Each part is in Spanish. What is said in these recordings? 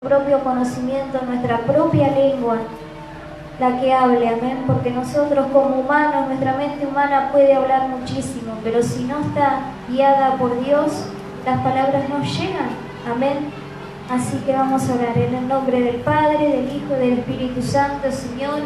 propio conocimiento, nuestra propia lengua, la que hable, amén, porque nosotros como humanos, nuestra mente humana puede hablar muchísimo, pero si no está guiada por Dios, las palabras no llegan, amén. Así que vamos a orar en el nombre del Padre, del Hijo y del Espíritu Santo. Señor,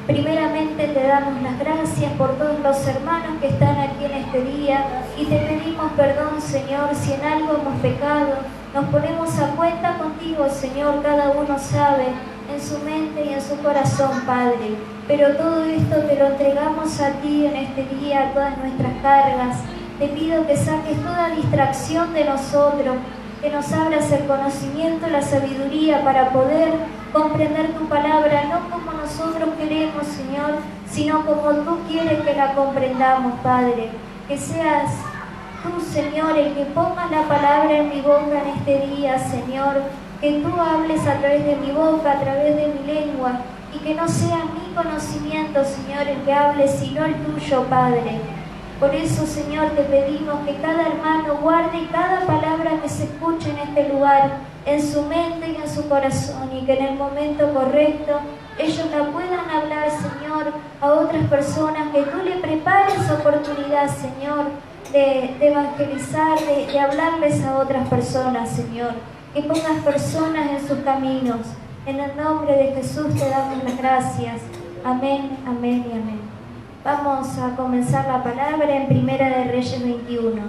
primeramente te damos las gracias por todos los hermanos que están aquí en este día y te pedimos perdón, Señor, si en algo hemos pecado. Nos ponemos a cuenta contigo, Señor, cada uno sabe en su mente y en su corazón, Padre. Pero todo esto te lo entregamos a ti en este día, todas nuestras cargas. Te pido que saques toda distracción de nosotros, que nos abras el conocimiento, la sabiduría para poder comprender tu palabra, no como nosotros queremos, Señor, sino como tú quieres que la comprendamos, Padre. Que seas tú, Señor, el que pongas la palabra en mi boca en este día, Señor, que tú hables a través de mi boca, a través de mi lengua, y que no sea mi conocimiento, Señor, el que hable, sino el tuyo, Padre. Por eso, Señor, te pedimos que cada hermano guarde cada palabra que se escuche en este lugar, en su mente y en su corazón, y que en el momento correcto ellos la puedan hablar, Señor, a otras personas, que tú le prepares oportunidad, Señor, de evangelizar, de hablarles a otras personas, Señor. Que pongas personas en sus caminos. En el nombre de Jesús te damos las gracias. Amén, amén y amén. Vamos a comenzar la palabra en Primera de Reyes 21.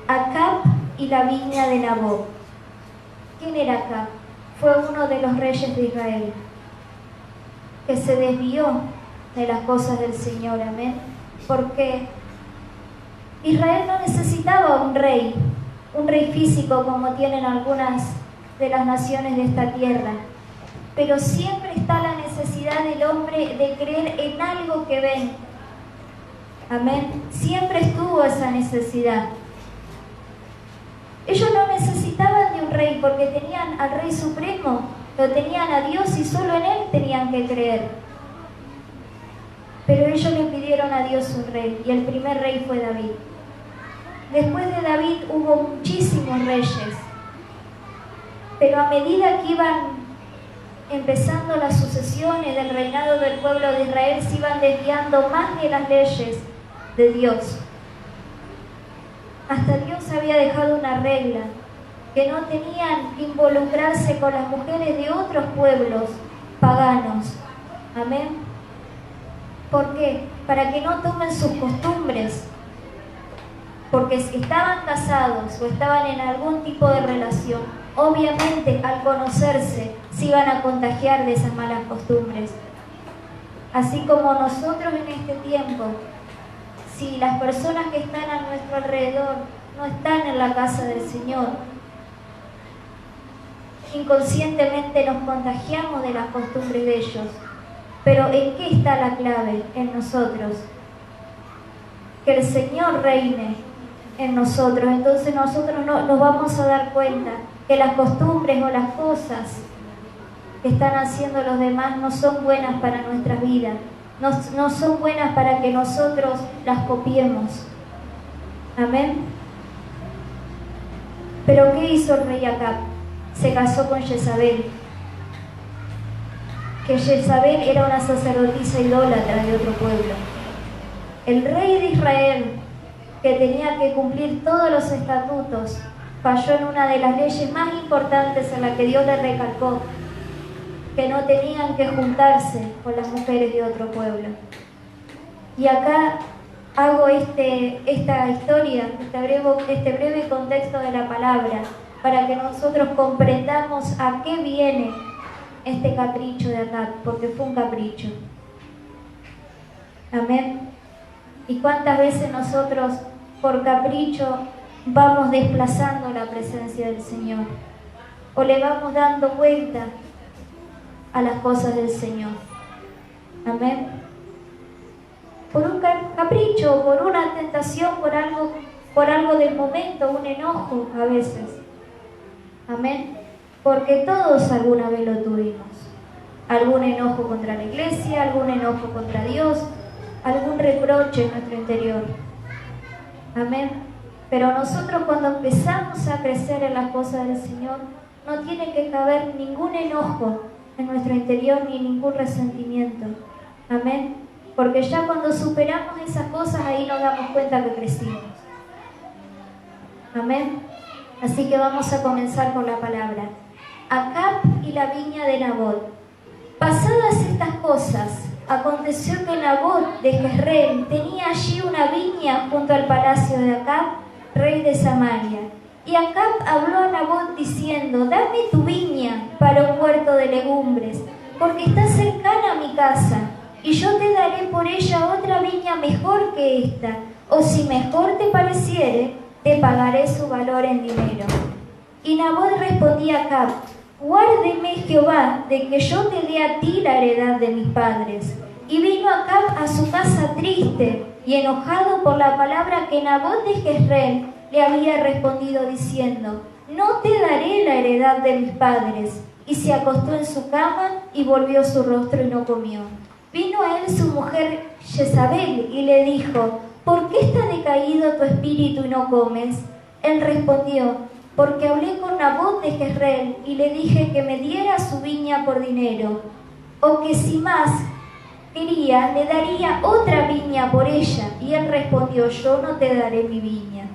Acab y la viña de Nabot. ¿Quién era Acab? Fue uno de los reyes de Israel, que se desvió de las cosas del Señor, amén. Porque Israel no necesitaba un rey físico como tienen algunas de las naciones de esta tierra, pero siempre está la necesidad del hombre de creer en algo que ven, amén. Siempre estuvo esa necesidad. Ellos no necesitaban de un rey porque tenían al Rey Supremo, lo tenían a Dios y solo en Él tenían que creer. Pero ellos le pidieron a Dios un rey, y el primer rey fue David. Después de David hubo muchísimos reyes, pero a medida que iban empezando las sucesiones del reinado del pueblo de Israel, se iban desviando más de las leyes de Dios. Hasta Dios había dejado una regla, que no tenían que involucrarse con las mujeres de otros pueblos paganos. Amén. ¿Por qué? Para que no tomen sus costumbres. Porque si estaban casados o estaban en algún tipo de relación, obviamente al conocerse se iban a contagiar de esas malas costumbres. Así como nosotros en este tiempo, si las personas que están a nuestro alrededor no están en la casa del Señor, inconscientemente nos contagiamos de las costumbres de ellos. Pero ¿en qué está la clave? En nosotros. Que el Señor reine en nosotros. Entonces nosotros nos vamos a dar cuenta que las costumbres o las cosas que están haciendo los demás no son buenas para nuestra vida, no son buenas para que nosotros las copiemos. Amén. Pero ¿qué hizo el rey Acab? Se casó con Jezabel, que Jezabel era una sacerdotisa idólatra de otro pueblo. El rey de Israel, que tenía que cumplir todos los estatutos, falló en una de las leyes más importantes en la que Dios le recalcó, que no tenían que juntarse con las mujeres de otro pueblo. Y acá hago esta historia, este breve contexto de la palabra, para que nosotros comprendamos a qué viene este capricho de Acab, porque fue un capricho. Amén. Y cuántas veces nosotros por capricho vamos desplazando la presencia del Señor, o le vamos dando vuelta a las cosas del Señor. Amén. Por un capricho, por una tentación, por algo del momento, un enojo a veces. Amén. Porque todos alguna vez lo tuvimos. Algún enojo contra la iglesia, algún enojo contra Dios, algún reproche en nuestro interior. Amén. Pero nosotros cuando empezamos a crecer en las cosas del Señor, no tiene que caber ningún enojo en nuestro interior ni ningún resentimiento. Amén. Porque ya cuando superamos esas cosas, ahí nos damos cuenta que crecimos. Amén. Así que vamos a comenzar con la palabra. Acab y la viña de Nabot. Pasadas estas cosas, aconteció que Nabot de Jezreel tenía allí una viña junto al palacio de Acab, rey de Samaria. Y Acab habló a Nabot diciendo: dame tu viña para un huerto de legumbres, porque está cercana a mi casa, y yo te daré por ella otra viña mejor que esta, o si mejor te pareciere, te pagaré su valor en dinero. Y Nabot respondía a Acab: guárdeme Jehová de que yo te dé a ti la heredad de mis padres. Y vino Acab a su casa triste y enojado por la palabra que Nabot de Jezreel le había respondido diciendo: no te daré la heredad de mis padres. Y se acostó en su cama y volvió su rostro y no comió. Vino a él su mujer Jezabel y le dijo: ¿por qué está decaído tu espíritu y no comes? Él respondió: porque hablé con Nabot de Jezreel y le dije que me diera su viña por dinero, o que si más quería, le daría otra viña por ella. Y él respondió: yo no te daré mi viña.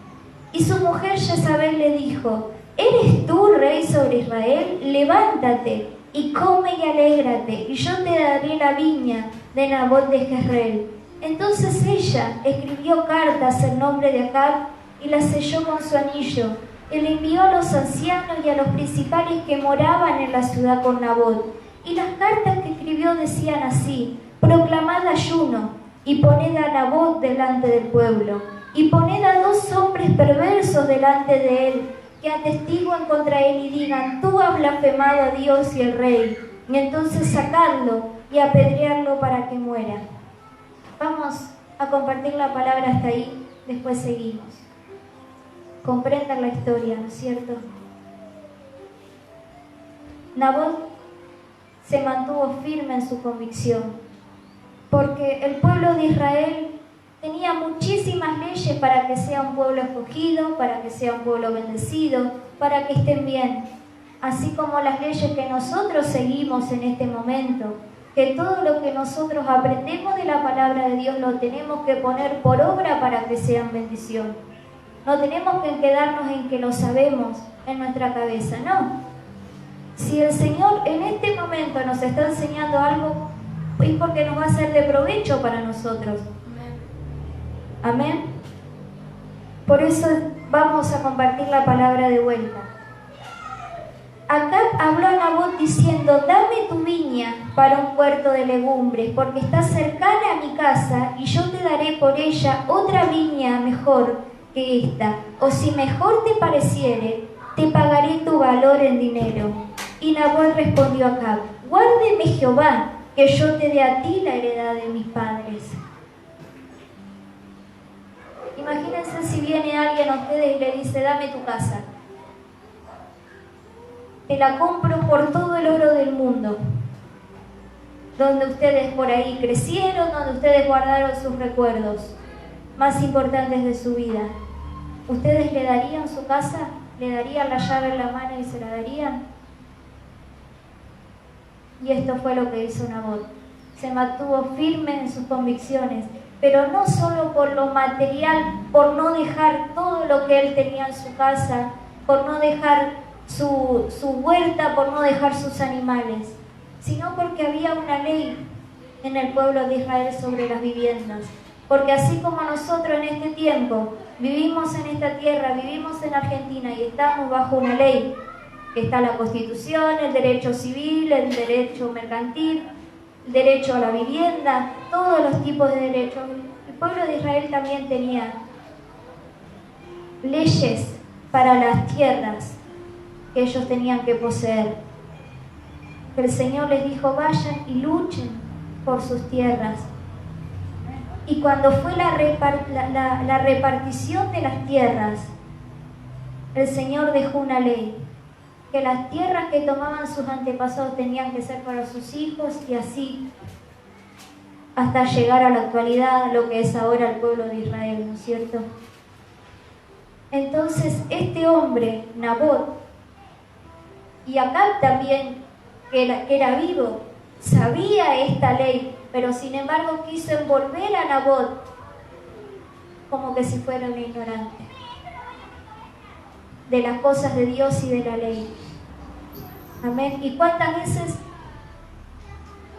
Y su mujer Jezabel le dijo: ¿eres tú rey sobre Israel? Levántate y come y alégrate, y yo te daré la viña de Nabot de Jezreel. Entonces ella escribió cartas en nombre de Acab y las selló con su anillo. Y le envió a los ancianos y a los principales que moraban en la ciudad con Nabot. Y las cartas que escribió decían así: proclamad ayuno y poned a Nabot delante del pueblo, y poned a 2 hombres perversos delante de él, que atestiguen contra él y digan: tú has blasfemado a Dios y al rey. Y entonces sacadlo y apedrearlo para que muera. Vamos a compartir la palabra hasta ahí, después seguimos. Comprendan la historia, ¿no es cierto? Nabot se mantuvo firme en su convicción, porque el pueblo de Israel tenía muchísimas leyes para que sea un pueblo escogido, para que sea un pueblo bendecido, para que estén bien, así como las leyes que nosotros seguimos en este momento, que todo lo que nosotros aprendemos de la palabra de Dios lo tenemos que poner por obra para que sean bendición. No tenemos que quedarnos en que lo sabemos en nuestra cabeza, no. Si el Señor en este momento nos está enseñando algo, es porque nos va a ser de provecho para nosotros. Amén. Por eso vamos a compartir la palabra de vuelta. Acab habló a Nabot diciendo: dame tu viña para un huerto de legumbres, porque está cercana a mi casa, y yo te daré por ella otra viña mejor que esta, o si mejor te pareciere, te pagaré tu valor en dinero. Y Nabot respondió a Acab: guárdeme Jehová, que yo te dé a ti la heredad de mis padres. Imagínense si viene alguien a ustedes y le dice: dame tu casa, te la compro por todo el oro del mundo, donde ustedes por ahí crecieron, donde ustedes guardaron sus recuerdos más importantes de su vida. ¿Ustedes le darían su casa? ¿Le darían la llave en la mano y se la darían? Y esto fue lo que hizo Nabot. Se mantuvo firme en sus convicciones, pero no solo por lo material, por no dejar todo lo que él tenía en su casa, por no dejar su huerta, por no dejar sus animales, sino porque había una ley en el pueblo de Israel sobre las viviendas. Porque así como nosotros en este tiempo vivimos en esta tierra, vivimos en Argentina y estamos bajo una ley, que está la Constitución, el derecho civil, el derecho mercantil, el derecho a la vivienda, todos los tipos de derechos. El pueblo de Israel también tenía leyes para las tierras que ellos tenían que poseer. El Señor les dijo: vayan y luchen por sus tierras. Y cuando fue la repartición de las tierras, el Señor dejó una ley, que las tierras que tomaban sus antepasados tenían que ser para sus hijos, y así hasta llegar a la actualidad, lo que es ahora el pueblo de Israel, ¿no es cierto? Entonces este hombre, Nabot, y Acab también, que era vivo, sabía esta ley, pero sin embargo quiso envolver a Nabot como que si fuera un ignorante de las cosas de Dios y de la ley. Amén. ¿Y cuántas veces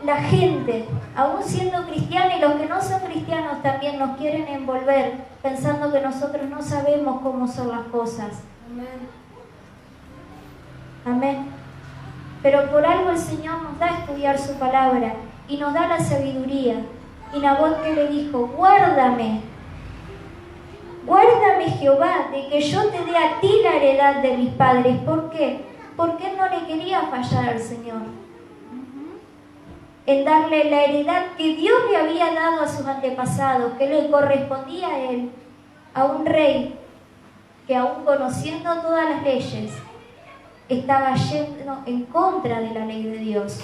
la gente, aún siendo cristiana y los que no son cristianos también nos quieren envolver pensando que nosotros no sabemos cómo son las cosas? Amén. Amén. Pero por algo el Señor nos da a estudiar su palabra y nos da la sabiduría. Y Nabot, ¿qué le dijo? Guárdame Jehová, de que yo te dé a ti la heredad de mis padres. ¿Por qué? Porque él no le quería fallar al Señor en darle la heredad que Dios le había dado a sus antepasados, que le correspondía a él, a un rey que aún conociendo todas las leyes, estaba yendo en contra de la ley de Dios,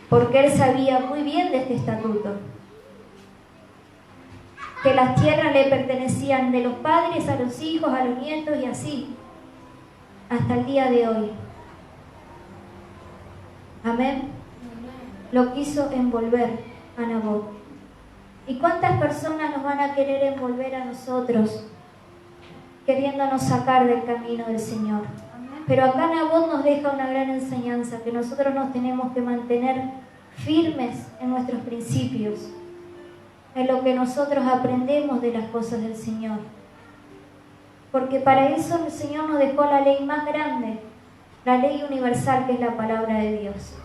porque él sabía muy bien de este estatuto, que las tierras le pertenecían de los padres a los hijos, a los nietos y así, hasta el día de hoy. Amén. Lo quiso envolver a Nabot. ¿Y cuántas personas nos van a querer envolver a nosotros, queriéndonos sacar del camino del Señor? Pero acá Nabot nos deja una gran enseñanza, que nosotros nos tenemos que mantener firmes en nuestros principios, en lo que nosotros aprendemos de las cosas del Señor. Porque para eso el Señor nos dejó la ley más grande, la ley universal, que es la palabra de Dios.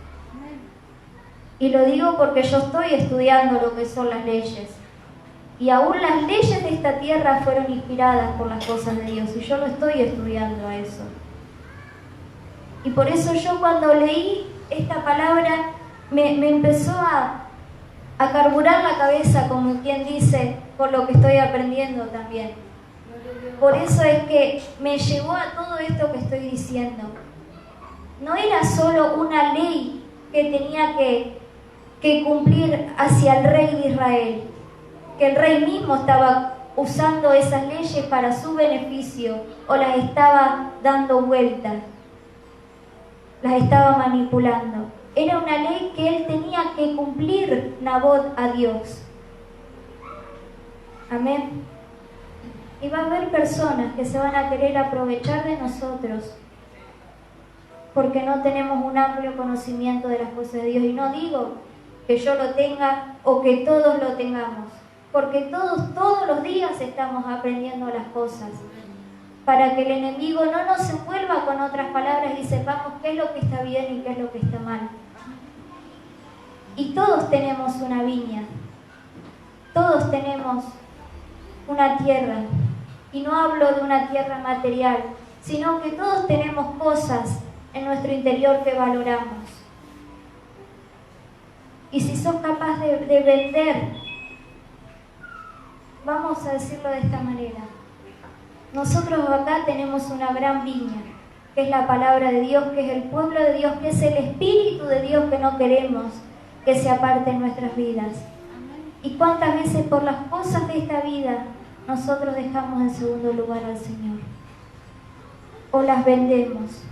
Y lo digo porque yo estoy estudiando lo que son las leyes. Y aún las leyes de esta tierra fueron inspiradas por las cosas de Dios. Y yo lo estoy estudiando a eso. Y por eso yo cuando leí esta palabra me empezó a carburar la cabeza, como quien dice, por lo que estoy aprendiendo también. Por eso es que me llevó a todo esto que estoy diciendo. No era solo una ley que tenía que cumplir hacia el rey de Israel, que el rey mismo estaba usando esas leyes para su beneficio o las estaba dando vuelta, las estaba manipulando. Era una ley que él tenía que cumplir, Nabot, a Dios. Amén. Y va a haber personas que se van a querer aprovechar de nosotros porque no tenemos un amplio conocimiento de las cosas de Dios. Y no digo que yo lo tenga o que todos lo tengamos, porque todos los días estamos aprendiendo las cosas, para que el enemigo no nos envuelva con otras palabras y sepamos qué es lo que está bien y qué es lo que está mal. Y todos tenemos una viña, todos tenemos una tierra, y no hablo de una tierra material, sino que todos tenemos cosas en nuestro interior que valoramos. Y si sos capaz de vender, vamos a decirlo de esta manera, nosotros acá tenemos una gran viña, que es la palabra de Dios, que es el pueblo de Dios, que es el Espíritu de Dios que no queremos que se aparte en nuestras vidas. Y cuántas veces por las cosas de esta vida nosotros dejamos en segundo lugar al Señor o las vendemos.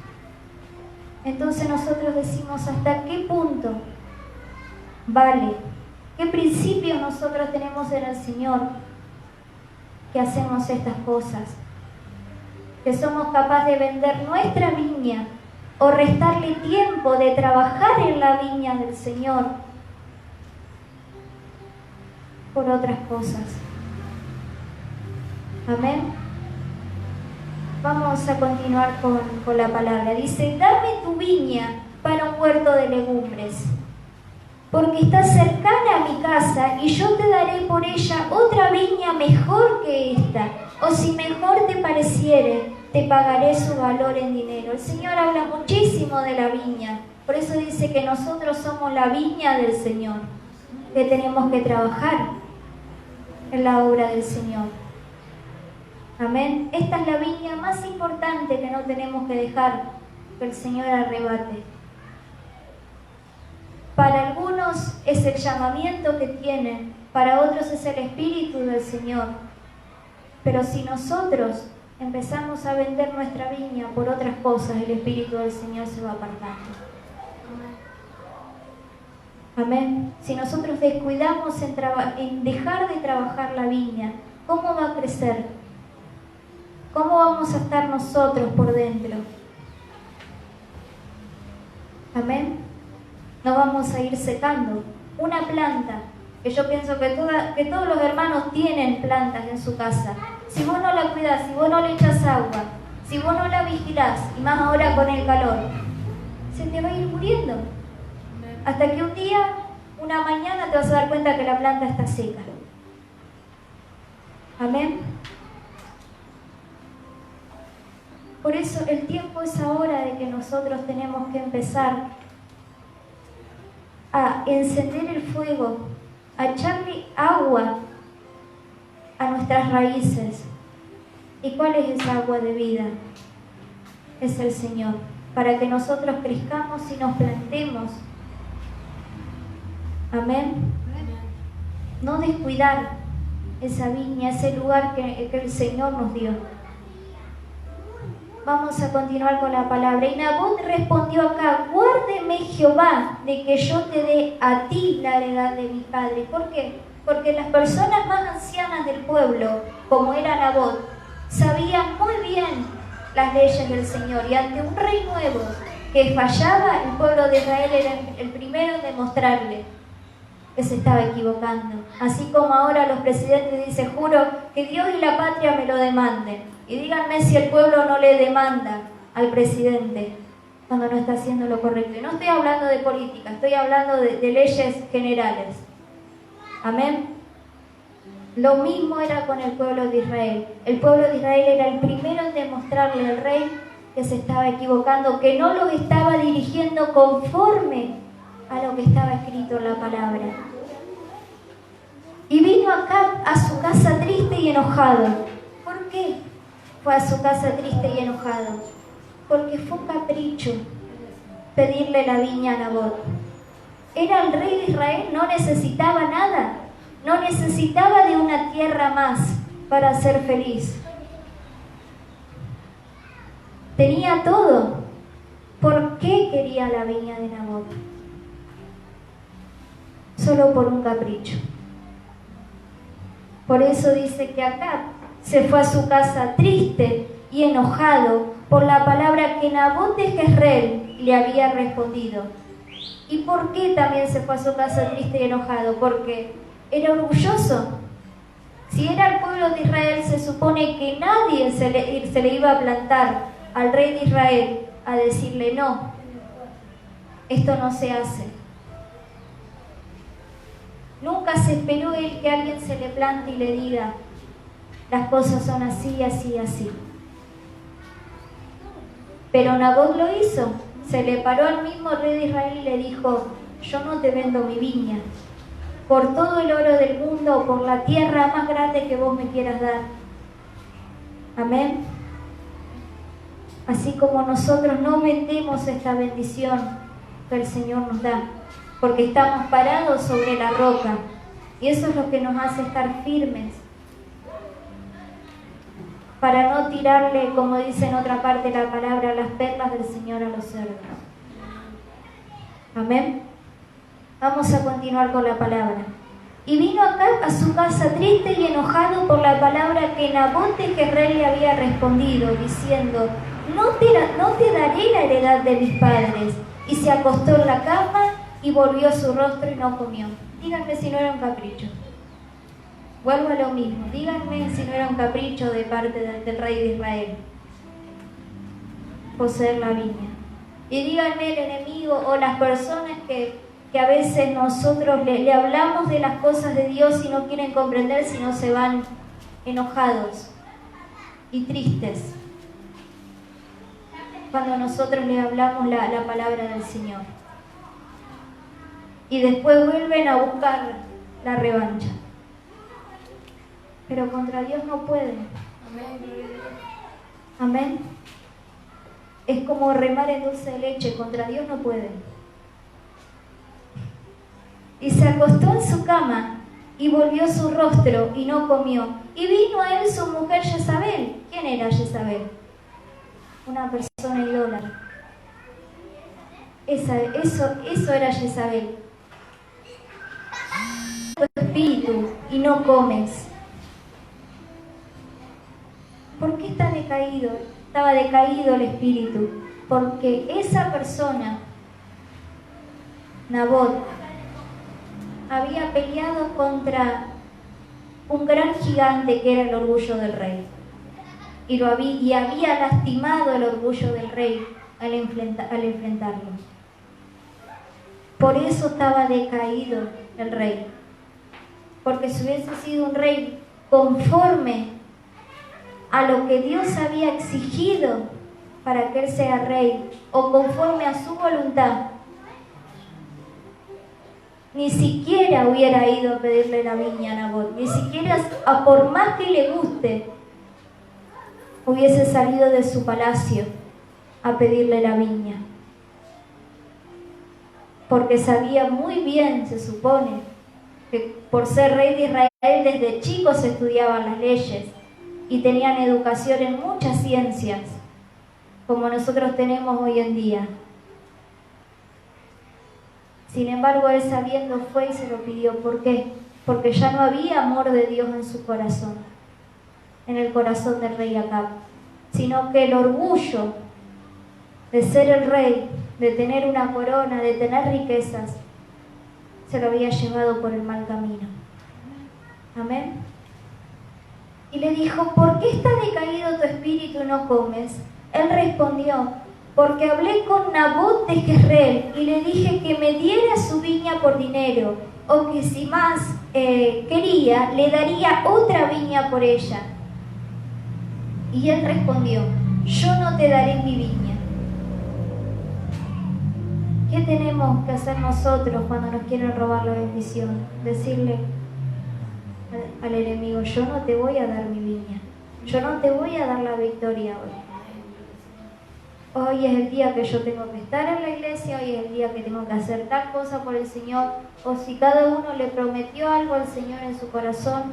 Entonces nosotros decimos, ¿hasta qué punto vale? ¿Qué principios nosotros tenemos en el Señor que hacemos estas cosas? Que somos capaces de vender nuestra viña o restarle tiempo de trabajar en la viña del Señor por otras cosas. Amén. Vamos a continuar con la palabra. Dice, dame tu viña para un huerto de legumbres, porque está cercana a mi casa, y yo te daré por ella otra viña mejor que esta, o si mejor te pareciere, te pagaré su valor en dinero. El Señor habla muchísimo de la viña, por eso dice que nosotros somos la viña del Señor, que tenemos que trabajar en la obra del Señor. Amén. Esta es la viña más importante que no tenemos que dejar que el Señor arrebate. Para algunos es el llamamiento que tienen, para otros es el Espíritu del Señor. Pero si nosotros empezamos a vender nuestra viña por otras cosas, el Espíritu del Señor se va apartando. Amén. Si nosotros descuidamos en dejar de trabajar la viña, ¿cómo va a crecer? ¿Cómo vamos a estar nosotros por dentro? Amén. No vamos a ir secando. Una planta, que yo pienso que todos los hermanos tienen plantas en su casa. Si vos no la cuidás, si vos no le echas agua, si vos no la vigilás, y más ahora con el calor, se te va a ir muriendo. Hasta que un día, una mañana, te vas a dar cuenta que la planta está seca. Amén. Por eso el tiempo es ahora de que nosotros tenemos que empezar a encender el fuego, a echarle agua a nuestras raíces. ¿Y cuál es esa agua de vida? Es el Señor, para que nosotros crezcamos y nos plantemos. Amén. No descuidar esa viña, ese lugar que el Señor nos dio. Vamos a continuar con la palabra. Y Nabot respondió acá: guárdeme Jehová de que yo te dé a ti la heredad de mi padre. ¿Por qué? Porque las personas más ancianas del pueblo, como era Nabot, sabían muy bien las leyes del Señor. Y ante un rey nuevo que fallaba, el pueblo de Israel era el primero en demostrarle que se estaba equivocando. Así como ahora los presidentes dicen: juro que Dios y la patria me lo demanden. Y díganme si el pueblo no le demanda al presidente cuando no está haciendo lo correcto. Y no estoy hablando de política, estoy hablando de leyes generales. Amén. Lo mismo era con el pueblo de Israel. El pueblo de Israel era el primero en demostrarle al rey que se estaba equivocando, que no los estaba dirigiendo conforme a lo que estaba escrito en la palabra. Y vino Acab a su casa triste y enojado. ¿Por qué fue a su casa triste y enojado? Porque fue un capricho pedirle la viña a Nabot. Era el rey de Israel, no necesitaba nada, no necesitaba de una tierra más para ser feliz. Tenía todo. ¿Por qué quería la viña de Nabot? Solo por un capricho. Por eso dice que Acab se fue a su casa triste y enojado por la palabra que Nabot de Jezreel le había respondido. ¿Y por qué también se fue a su casa triste y enojado? Porque era orgulloso. Si era el pueblo de Israel, se supone que nadie se le iba a plantar al rey de Israel a decirle: no, esto no se hace. Nunca se esperó él que alguien se le plante y le diga: las cosas son así, así, así. Pero Nabot lo hizo. Se le paró al mismo rey de Israel y le dijo: yo no te vendo mi viña por todo el oro del mundo o por la tierra más grande que vos me quieras dar. Amén. Así como nosotros no vendemos esta bendición que el Señor nos da, porque estamos parados sobre la roca, y eso es lo que nos hace estar firmes, para no tirarle, como dice en otra parte de la palabra, las perlas del Señor a los cerdos. Amén. Vamos a continuar con la palabra. Y vino Acab a su casa triste y enojado por la palabra que Nabot de Jezreel le había respondido, diciendo: no te daré la heredad de mis padres. Y se acostó en la cama y volvió su rostro y no comió. Díganme si no era un capricho. Vuelvo a lo mismo. Díganme si no era un capricho de parte del rey de Israel poseer la viña. Y díganme el enemigo o las personas que a veces nosotros le hablamos de las cosas de Dios y no quieren comprender, sino se van enojados y tristes cuando nosotros le hablamos la palabra del Señor. Y después vuelven a buscar la revancha. Pero contra Dios no pueden. Amén. Es como remar en dulce de leche, contra Dios no pueden. Y se acostó en su cama y volvió su rostro y no comió. Y vino a él su mujer Jezabel. ¿Quién era Jezabel? Una persona idólatra. Eso era Jezabel. Tu espíritu y no comes. ¿Por qué está decaído? Estaba decaído el espíritu. Porque esa persona, Nabot, había peleado contra un gran gigante que era el orgullo del rey. Y había lastimado el orgullo del rey al enfrentarlo. Por eso estaba decaído el rey. Porque si hubiese sido un rey conforme a lo que Dios había exigido para que él sea rey, o conforme a su voluntad, ni siquiera hubiera ido a pedirle la viña a Nabot, ni siquiera, por más que le guste, hubiese salido de su palacio a pedirle la viña. Porque sabía muy bien, se supone, que por ser rey de Israel desde chicos se estudiaban las leyes y tenían educación en muchas ciencias, como nosotros tenemos hoy en día. Sin embargo, él sabiendo fue y se lo pidió. ¿Por qué? Porque ya no había amor de Dios en su corazón, en el corazón del rey Acab, sino que el orgullo de ser el rey, de tener una corona, de tener riquezas, se lo había llevado por el mal camino. Amén. Y le dijo, ¿por qué está decaído tu espíritu y no comes? Él respondió, porque hablé con Nabot de Jezreel y le dije que me diera su viña por dinero, o que si más quería, le daría otra viña por ella. Y él respondió, yo no te daré mi viña. ¿Qué tenemos que hacer nosotros cuando nos quieren robar la bendición? Decirle al enemigo, yo no te voy a dar mi viña, yo no te voy a dar la victoria hoy. Hoy es el día que yo tengo que estar en la iglesia, hoy es el día que tengo que hacer tal cosa por el Señor, o si cada uno le prometió algo al Señor en su corazón,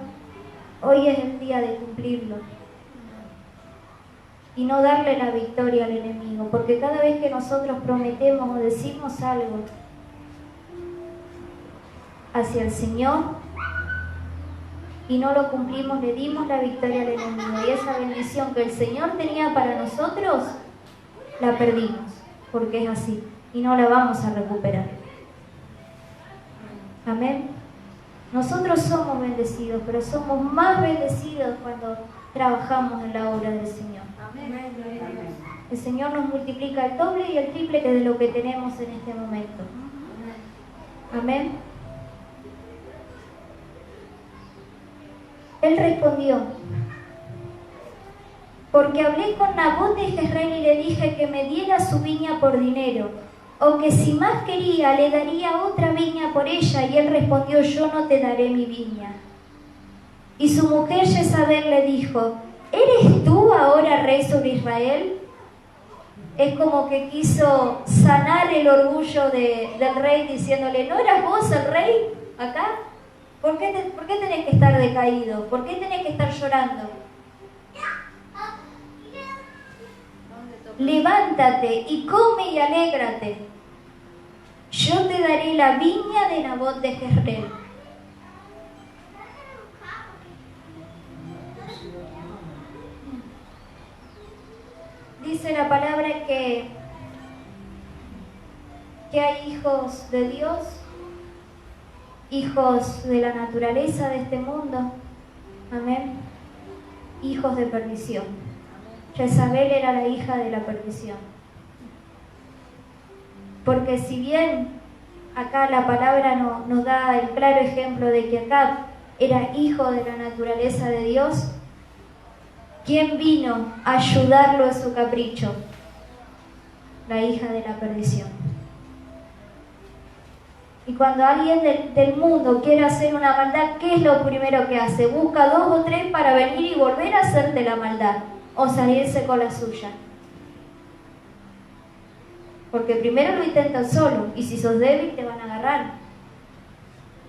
hoy es el día de cumplirlo. Y no darle la victoria al enemigo, porque cada vez que nosotros prometemos o decimos algo hacia el Señor y no lo cumplimos, le dimos la victoria al enemigo, y esa bendición que el Señor tenía para nosotros, la perdimos, porque es así, y no la vamos a recuperar. Amén. Nosotros somos bendecidos, pero somos más bendecidos cuando trabajamos en la obra del Señor. Amén. El Señor nos multiplica el doble y el triple de lo que tenemos en este momento. Amén. Él respondió, porque hablé con Nabot de Jezreel y le dije que me diera su viña por dinero, o que si más quería le daría otra viña por ella. Y él respondió, yo no te daré mi viña. Y su mujer Jezabel le dijo, ¿eres tú ahora rey sobre Israel? Es como que quiso sanar el orgullo del rey diciéndole, ¿no eras vos el rey acá? ¿Por qué tenés que estar decaído? ¿Por qué tenés que estar llorando? Levántate y come y alégrate. Yo te daré la viña de Nabot de Jezreel. Dice la palabra que hay hijos de Dios, hijos de la naturaleza de este mundo, amén, hijos de perdición. Jezabel era la hija de la perdición. Porque si bien acá la palabra nos da el claro ejemplo de que Acab era hijo de la naturaleza de Dios, ¿quién vino a ayudarlo en su capricho? La hija de la perdición. Y cuando alguien del mundo quiere hacer una maldad, ¿qué es lo primero que hace? Busca 2 o 3 para venir y volver a hacerte la maldad, o salirse con la suya. Porque primero lo intentan solo, y si sos débil te van a agarrar.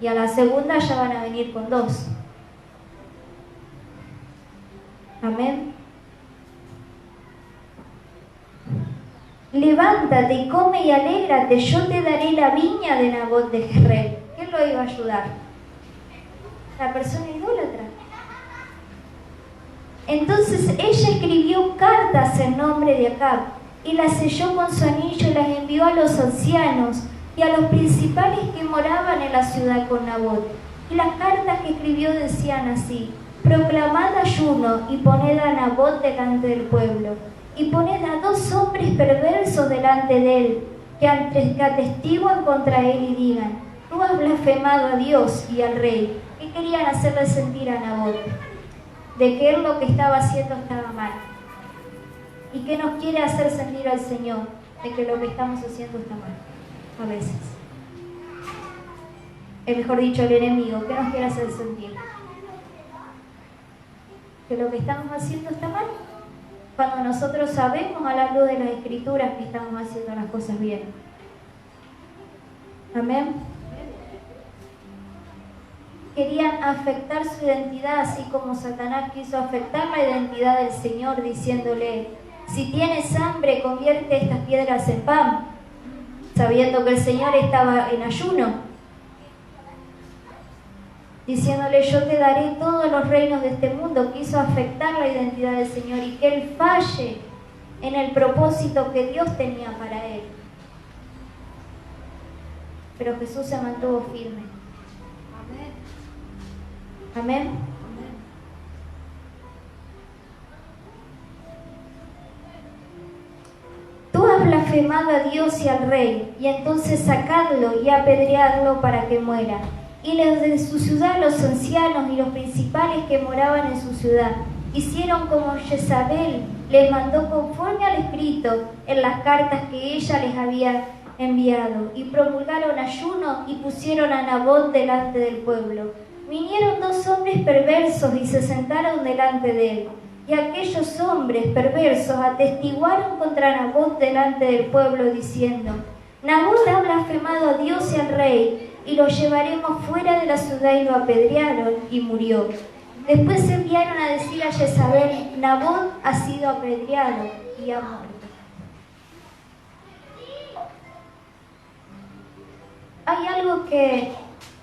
y a la segunda ya van a venir con 2. Amén. Levántate y come y alégrate, yo te daré la viña de Nabot de Jezreel. ¿Quién lo iba a ayudar? La persona idólatra. Entonces ella escribió cartas en nombre de Acab y las selló con su anillo y las envió a los ancianos y a los principales que moraban en la ciudad con Nabot. Y las cartas que escribió decían así: proclamad ayuno y poned a Nabot delante del pueblo, y poned a 2 hombres perversos delante de él, que atestiguan contra él y digan: tú has blasfemado a Dios y al rey. ¿Qué querían hacerle sentir a Nabot? De que él lo que estaba haciendo estaba mal. ¿Y qué nos quiere hacer sentir al Señor? De que lo que estamos haciendo está mal. A veces. Mejor dicho, el enemigo, ¿qué nos quiere hacer sentir? Que lo que estamos haciendo está mal. Cuando nosotros sabemos a la luz de las Escrituras que estamos haciendo las cosas bien. Amén. Querían afectar su identidad, así como Satanás quiso afectar la identidad del Señor, diciéndole: si tienes hambre, convierte estas piedras en pan, sabiendo que el Señor estaba en ayuno, diciéndole: yo te daré todos los reinos de este mundo. Quiso afectar la identidad del Señor y que él falle en el propósito que Dios tenía para él. Pero Jesús se mantuvo firme. Amén. Tú has blasfemado a Dios y al rey, y entonces sacadlo y apedreadlo para que muera. Y los de su ciudad, los ancianos y los principales que moraban en su ciudad, hicieron como Jezabel les mandó conforme al escrito en las cartas que ella les había enviado, y promulgaron ayuno y pusieron a Nabot delante del pueblo. Vinieron 2 hombres perversos y se sentaron delante de él. Y aquellos hombres perversos atestiguaron contra Nabot delante del pueblo, diciendo: Nabot ha blasfemado a Dios y al rey, y lo llevaremos fuera de la ciudad. Y lo apedrearon y murió. Después enviaron a decir a Jezabel: Nabot ha sido apedreado y ha muerto. Hay algo que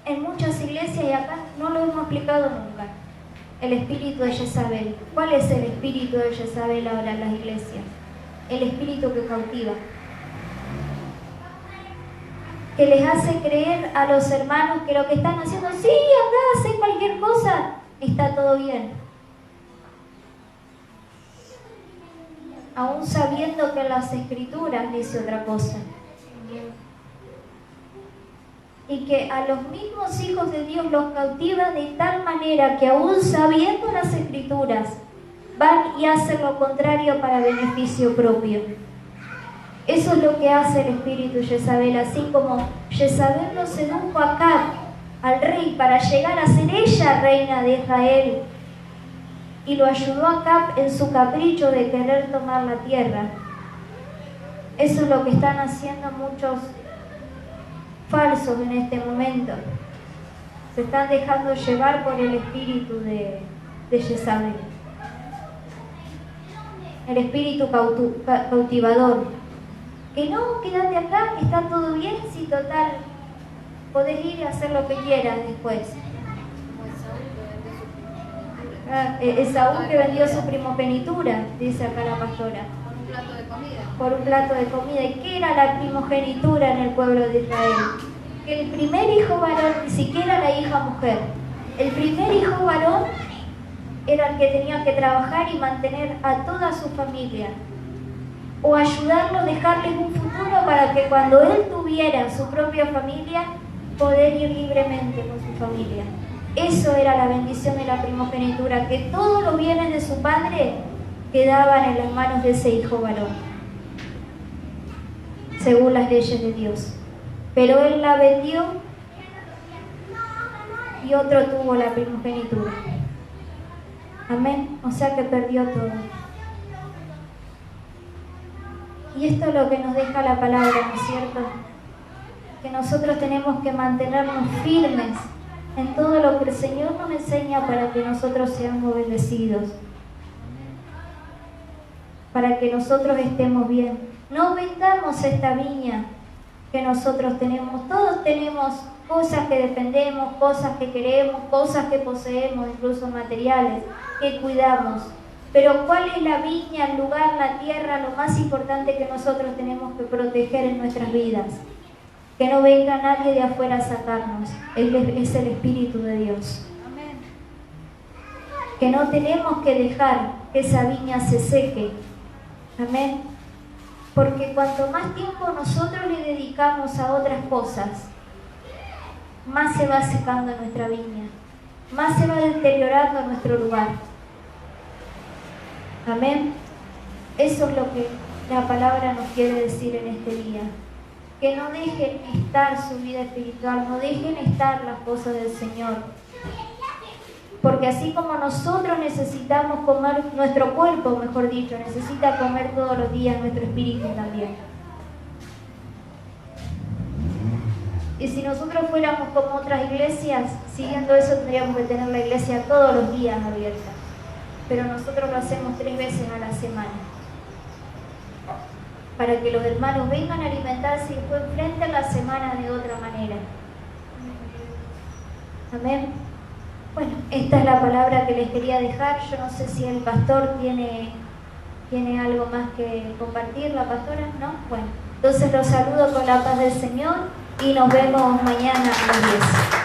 en muchas iglesias y acá no lo hemos explicado nunca: el espíritu de Jezabel. ¿Cuál es el espíritu de Jezabel ahora en las iglesias? El espíritu que cautiva, que les hace creer a los hermanos que lo que están haciendo, sí, anda, hacen cualquier cosa, está todo bien, aún sabiendo que en las Escrituras dice otra cosa. Y que a los mismos hijos de Dios los cautiva de tal manera que aún sabiendo las Escrituras van y hacen lo contrario para beneficio propio. Eso es lo que hace el espíritu Jezabel, así como Jezabel lo sedujo a Acab, al rey, para llegar a ser ella reina de Israel, y lo ayudó a Acab en su capricho de querer tomar la tierra. Eso es lo que están haciendo muchos falsos en este momento. Se están dejando llevar por el espíritu de Jezabel, el espíritu cautivador, que no, quédate acá, que está todo bien, si total podés ir a hacer lo que quieras después. Esaú que vendió su primogenitura, dice acá la pastora, por un plato de comida. ¿Y qué era la primogenitura en el pueblo de Israel? Que el primer hijo varón, ni siquiera la hija mujer, el primer hijo varón era el que tenía que trabajar y mantener a toda su familia, o ayudarlo, dejarles un futuro para que cuando él tuviera su propia familia, poder ir libremente con su familia. Eso era la bendición de la primogenitura, que todos los bienes de su padre quedaban en las manos de ese hijo varón, según las leyes de Dios. Pero él la vendió y otro tuvo la primogenitura. Amén. O sea que perdió todo. Y esto es lo que nos deja la palabra, ¿no es cierto? que nosotros tenemos que mantenernos firmes en todo lo que el Señor nos enseña para que nosotros seamos bendecidos, para que nosotros estemos bien. No vendamos esta viña que nosotros tenemos. Todos tenemos cosas que dependemos, cosas que queremos, cosas que poseemos, incluso materiales, que cuidamos. Pero ¿cuál es la viña, el lugar, la tierra, lo más importante que nosotros tenemos que proteger en nuestras vidas? Que no venga nadie de afuera a sacarnos. Él es el Espíritu de Dios. Amén. Que no tenemos que dejar que esa viña se seque. Amén. Porque cuanto más tiempo nosotros le dedicamos a otras cosas, más se va secando nuestra viña, más se va deteriorando nuestro lugar. Amén. Eso es lo que la palabra nos quiere decir en este día. Que no dejen estar su vida espiritual, no dejen estar las cosas del Señor. Porque así como nosotros necesitamos comer, nuestro cuerpo, mejor dicho, necesita comer todos los días, nuestro espíritu también. Y si nosotros fuéramos como otras iglesias, siguiendo eso tendríamos que tener la iglesia todos los días abierta. Pero nosotros lo hacemos 3 veces a la semana, para que los hermanos vengan a alimentarse y después enfrenten la semana de otra manera. Amén. Bueno, esta es la palabra que les quería dejar. Yo no sé si el pastor tiene algo más que compartir, la pastora, ¿no? Bueno, entonces los saludo con la paz del Señor y nos vemos mañana a las 10.